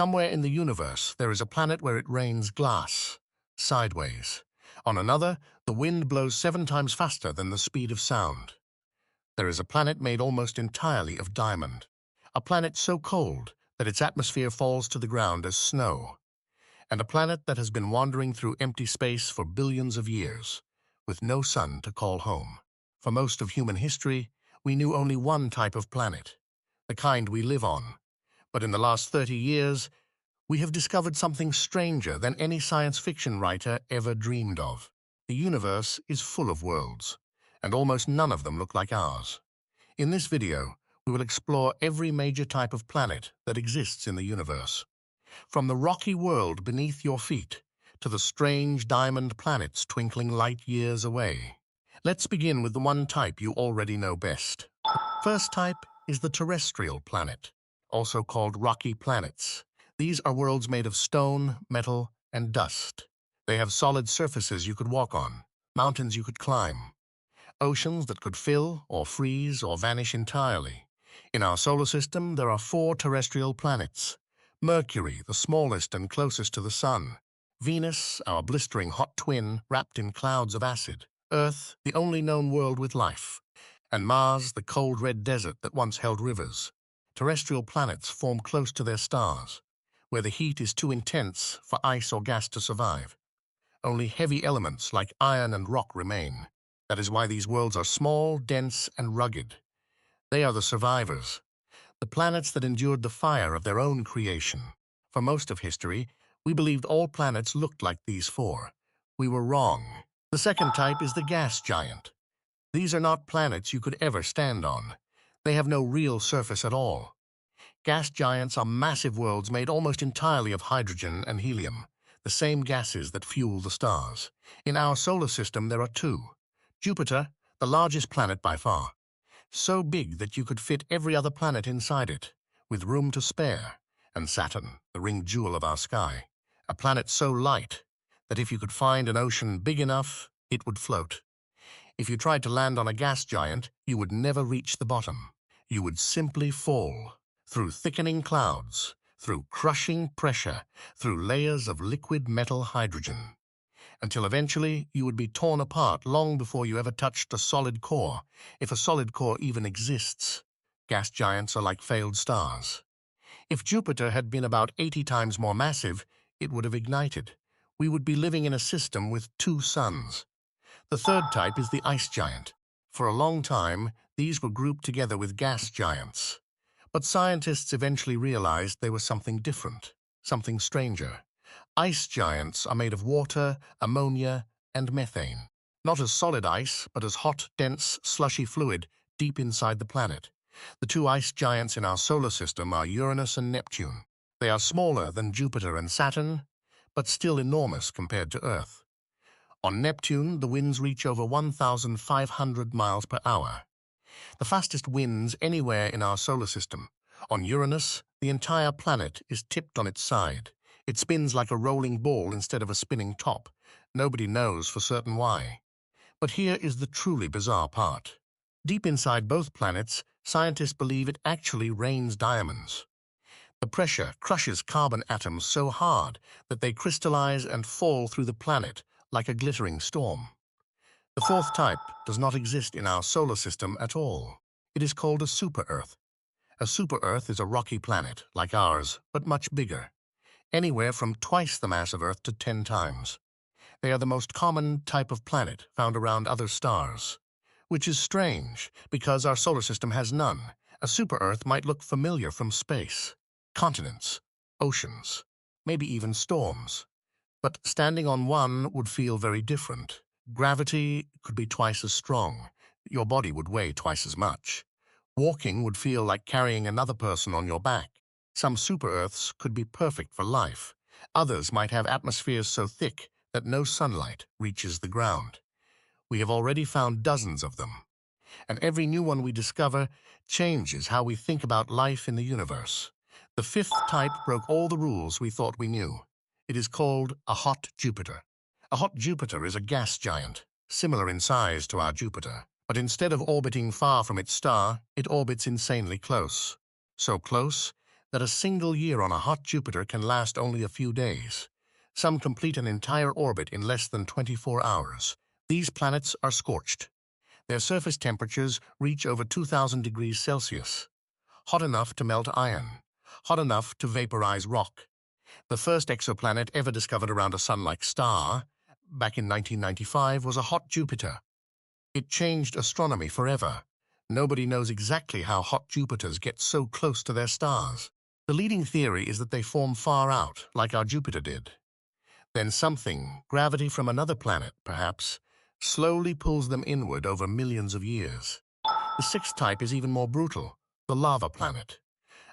Somewhere in the universe, there is a planet where it rains glass, sideways. On another, the wind blows 7 times faster than the speed of sound. There is a planet made almost entirely of diamond. A planet so cold that its atmosphere falls to the ground as snow. And a planet that has been wandering through empty space for billions of years, with no sun to call home. For most of human history, we knew only one type of planet, the kind we live on. But in the last 30 years, we have discovered something stranger than any science fiction writer ever dreamed of. The universe is full of worlds, and almost none of them look like ours. In this video, we will explore every major type of planet that exists in the universe. From the rocky world beneath your feet to the strange diamond planets twinkling light years away. Let's begin with the one type you already know best. First type is the terrestrial planet, also called rocky planets. These are worlds made of stone, metal, and dust. They have solid surfaces you could walk on, mountains you could climb, oceans that could fill or freeze or vanish entirely. In our solar system, there are 4 terrestrial planets. Mercury, the smallest and closest to the Sun. Venus, our blistering hot twin wrapped in clouds of acid. Earth, the only known world with life. And Mars, the cold red desert that once held rivers. Terrestrial planets form close to their stars, where the heat is too intense for ice or gas to survive. Only heavy elements like iron and rock remain. That is why these worlds are small, dense, and rugged. They are the survivors, the planets that endured the fire of their own creation. For most of history, we believed all planets looked like these 4. We were wrong. The second type is the gas giant. These are not planets you could ever stand on. They have no real surface at all. Gas giants are massive worlds made almost entirely of hydrogen and helium, the same gases that fuel the stars. In our solar system, there are 2. Jupiter, the largest planet by far, so big that you could fit every other planet inside it, with room to spare, and Saturn, the ringed jewel of our sky, a planet so light that if you could find an ocean big enough, it would float. If you tried to land on a gas giant, you would never reach the bottom. You would simply fall, through thickening clouds, through crushing pressure, through layers of liquid metal hydrogen, until eventually you would be torn apart long before you ever touched a solid core, if a solid core even exists. Gas giants are like failed stars. If Jupiter had been about 80 times more massive, it would have ignited. We would be living in a system with 2 suns. The third type is the ice giant. For a long time, these were grouped together with gas giants. But scientists eventually realized they were something different, something stranger. Ice giants are made of water, ammonia, and methane. Not as solid ice, but as hot, dense, slushy fluid deep inside the planet. The 2 ice giants in our solar system are Uranus and Neptune. They are smaller than Jupiter and Saturn, but still enormous compared to Earth. On Neptune, the winds reach over 1,500 miles per hour, the fastest winds anywhere in our solar system. On Uranus, the entire planet is tipped on its side. It spins like a rolling ball instead of a spinning top. Nobody knows for certain why. But here is the truly bizarre part. Deep inside both planets, scientists believe it actually rains diamonds. The pressure crushes carbon atoms so hard that they crystallize and fall through the planet like a glittering storm. The fourth type does not exist in our solar system at all. It is called a super-Earth. A super-Earth is a rocky planet, like ours, but much bigger. Anywhere from twice the mass of Earth to 10 times. They are the most common type of planet found around other stars, which is strange because our solar system has none. A super-Earth might look familiar from space. Continents, oceans, maybe even storms. But standing on one would feel very different. Gravity could be twice as strong. Your body would weigh twice as much. Walking would feel like carrying another person on your back. Some super-Earths could be perfect for life. Others might have atmospheres so thick that no sunlight reaches the ground. We have already found dozens of them. And every new one we discover changes how we think about life in the universe. The fifth type broke all the rules we thought we knew. It is called a hot Jupiter. A hot Jupiter is a gas giant, similar in size to our Jupiter. But instead of orbiting far from its star, it orbits insanely close. So close that a single year on a hot Jupiter can last only a few days. Some complete an entire orbit in less than 24 hours. These planets are scorched. Their surface temperatures reach over 2,000 degrees Celsius, hot enough to melt iron, hot enough to vaporize rock. The first exoplanet ever discovered around a sun-like star, back in 1995, was a hot Jupiter. It changed astronomy forever. Nobody knows exactly how hot Jupiters get so close to their stars. The leading theory is that they form far out, like our Jupiter did. Then something, gravity from another planet, perhaps, slowly pulls them inward over millions of years. The sixth type is even more brutal, the lava planet.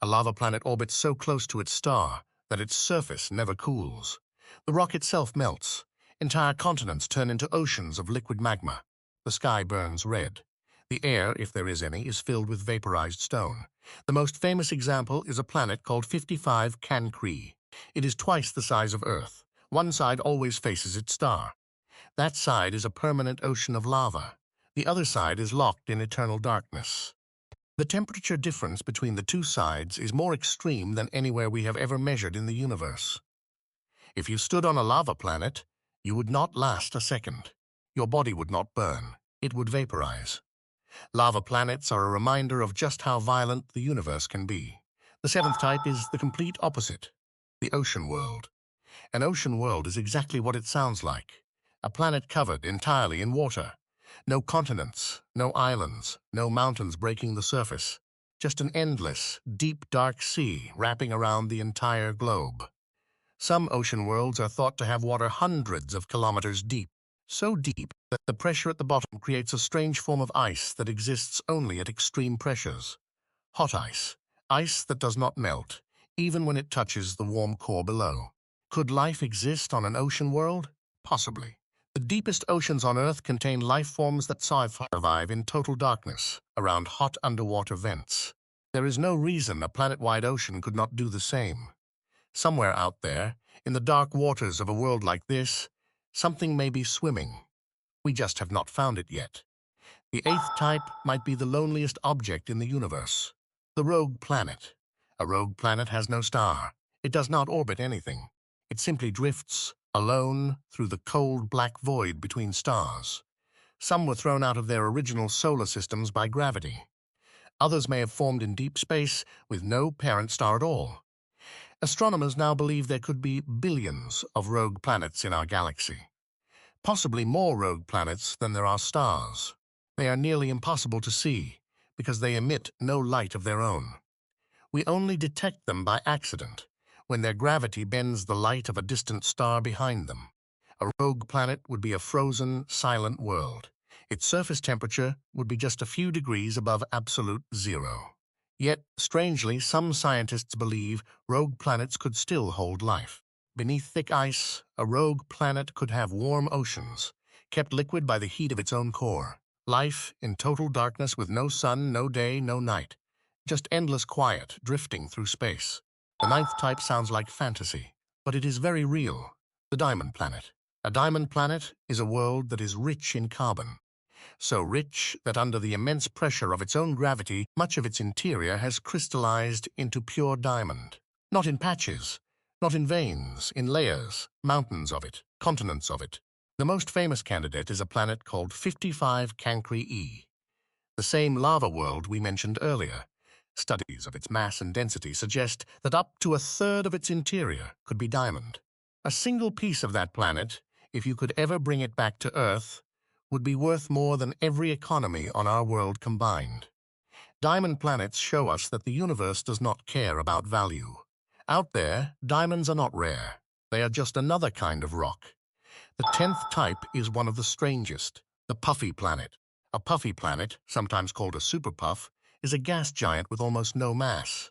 A lava planet orbits so close to its star that its surface never cools. The rock itself melts. Entire continents turn into oceans of liquid magma. The sky burns red. The air, if there is any, is filled with vaporized stone. The most famous example is a planet called 55 Cancri. It is twice the size of Earth. One side always faces its star. That side is a permanent ocean of lava. The other side is locked in eternal darkness. The temperature difference between the two sides is more extreme than anywhere we have ever measured in the universe. If you stood on a lava planet, you would not last a second. Your body would not burn. It would vaporize. Lava planets are a reminder of just how violent the universe can be. The seventh type is the complete opposite, the ocean world. An ocean world is exactly what it sounds like. A planet covered entirely in water. No continents, no islands, no mountains breaking the surface. Just an endless, deep, dark sea wrapping around the entire globe. Some ocean worlds are thought to have water hundreds of kilometers deep, so deep that the pressure at the bottom creates a strange form of ice that exists only at extreme pressures. Hot ice, ice that does not melt, even when it touches the warm core below. Could life exist on an ocean world? Possibly. The deepest oceans on Earth contain life forms that survive in total darkness around hot underwater vents. There is no reason a planet-wide ocean could not do the same. Somewhere out there, in the dark waters of a world like this, something may be swimming. We just have not found it yet. The eighth type might be the loneliest object in the universe, the rogue planet. A rogue planet has no star. It does not orbit anything. It simply drifts, alone, through the cold black void between stars. Some were thrown out of their original solar systems by gravity. Others may have formed in deep space with no parent star at all. Astronomers now believe there could be billions of rogue planets in our galaxy. Possibly more rogue planets than there are stars. They are nearly impossible to see because they emit no light of their own. We only detect them by accident, when their gravity bends the light of a distant star behind them. A rogue planet would be a frozen, silent world. Its surface temperature would be just a few degrees above absolute zero. Yet, strangely, some scientists believe rogue planets could still hold life. Beneath thick ice, a rogue planet could have warm oceans, kept liquid by the heat of its own core. Life in total darkness with no sun, no day, no night. Just endless quiet, drifting through space. The ninth type sounds like fantasy, but it is very real. The diamond planet. A diamond planet is a world that is rich in carbon. So rich that under the immense pressure of its own gravity, much of its interior has crystallized into pure diamond. Not in patches, not in veins, in layers, mountains of it, continents of it. The most famous candidate is a planet called 55 Cancri E, the same lava world we mentioned earlier. Studies of its mass and density suggest that up to a third of its interior could be diamond. A single piece of that planet, if you could ever bring it back to Earth, would be worth more than every economy on our world combined. Diamond planets show us that the universe does not care about value. Out there, diamonds are not rare. They are just another kind of rock. The 10th type is one of the strangest, the Puffy planet. A Puffy planet, sometimes called a superpuff, is a gas giant with almost no mass.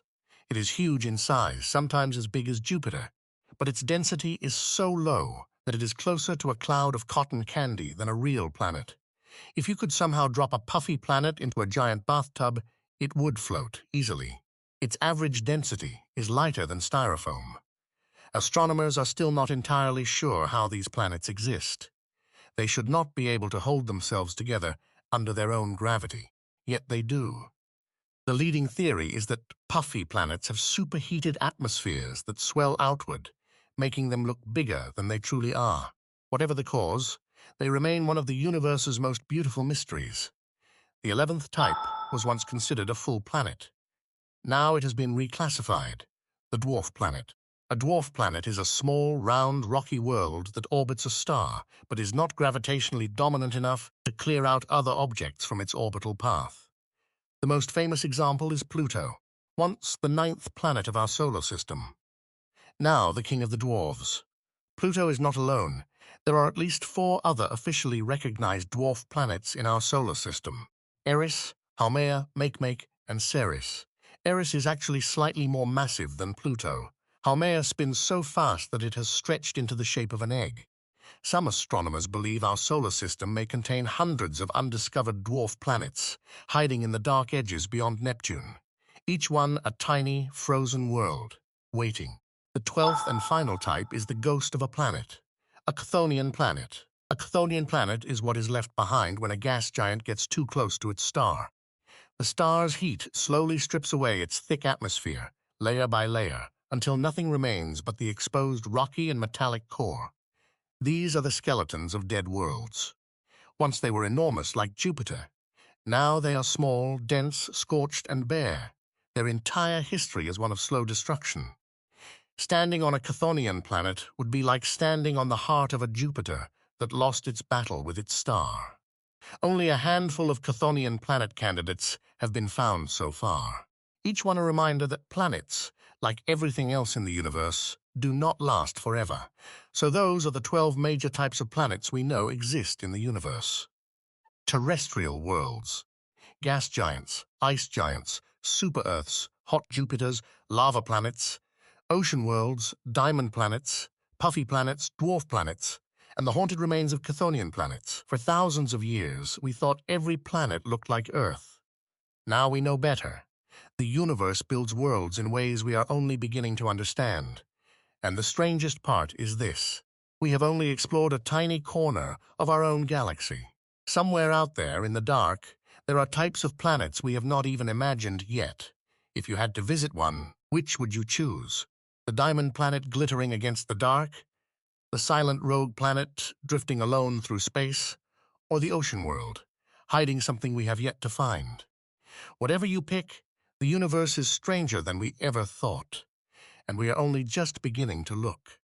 It is huge in size, sometimes as big as Jupiter, but its density is so low that it is closer to a cloud of cotton candy than a real planet. If you could somehow drop a Puffy planet into a giant bathtub, it would float easily. Its average density is lighter than styrofoam. Astronomers are still not entirely sure how these planets exist. They should not be able to hold themselves together under their own gravity, yet they do. The leading theory is that Puffy planets have superheated atmospheres that swell outward, making them look bigger than they truly are. Whatever the cause, they remain one of the universe's most beautiful mysteries. The 11th type was once considered a full planet. Now it has been reclassified, the dwarf planet. A dwarf planet is a small, round, rocky world that orbits a star, but is not gravitationally dominant enough to clear out other objects from its orbital path. The most famous example is Pluto, once the 9th planet of our solar system. Now the king of the dwarves. Pluto is not alone. There are at least 4 other officially recognized dwarf planets in our solar system: Eris, Haumea, Makemake, and Ceres. Eris is actually slightly more massive than Pluto. Haumea spins so fast that it has stretched into the shape of an egg. Some astronomers believe our solar system may contain hundreds of undiscovered dwarf planets, hiding in the dark edges beyond Neptune, each one a tiny, frozen world, waiting. The 12th and final type is the ghost of a planet, a Chthonian planet. A Chthonian planet is what is left behind when a gas giant gets too close to its star. The star's heat slowly strips away its thick atmosphere, layer by layer, until nothing remains but the exposed rocky and metallic core. These are the skeletons of dead worlds. Once they were enormous like Jupiter. Now they are small, dense, scorched, and bare. Their entire history is one of slow destruction. Standing on a Chthonian planet would be like standing on the heart of a Jupiter that lost its battle with its star. Only a handful of Chthonian planet candidates have been found so far. Each one a reminder that planets, like everything else in the universe, do not last forever. So those are the 12 major types of planets we know exist in the universe. Terrestrial worlds. Gas giants, ice giants, super-Earths, hot Jupiters, lava planets. Ocean worlds, diamond planets, puffy planets, dwarf planets, and the haunted remains of Chthonian planets. For thousands of years, we thought every planet looked like Earth. Now we know better. The universe builds worlds in ways we are only beginning to understand. And the strangest part is this: we have only explored a tiny corner of our own galaxy. Somewhere out there in the dark, there are types of planets we have not even imagined yet. If you had to visit one, which would you choose? The diamond planet glittering against the dark? The silent rogue planet drifting alone through space? Or the ocean world, hiding something we have yet to find? Whatever you pick, the universe is stranger than we ever thought, and we are only just beginning to look.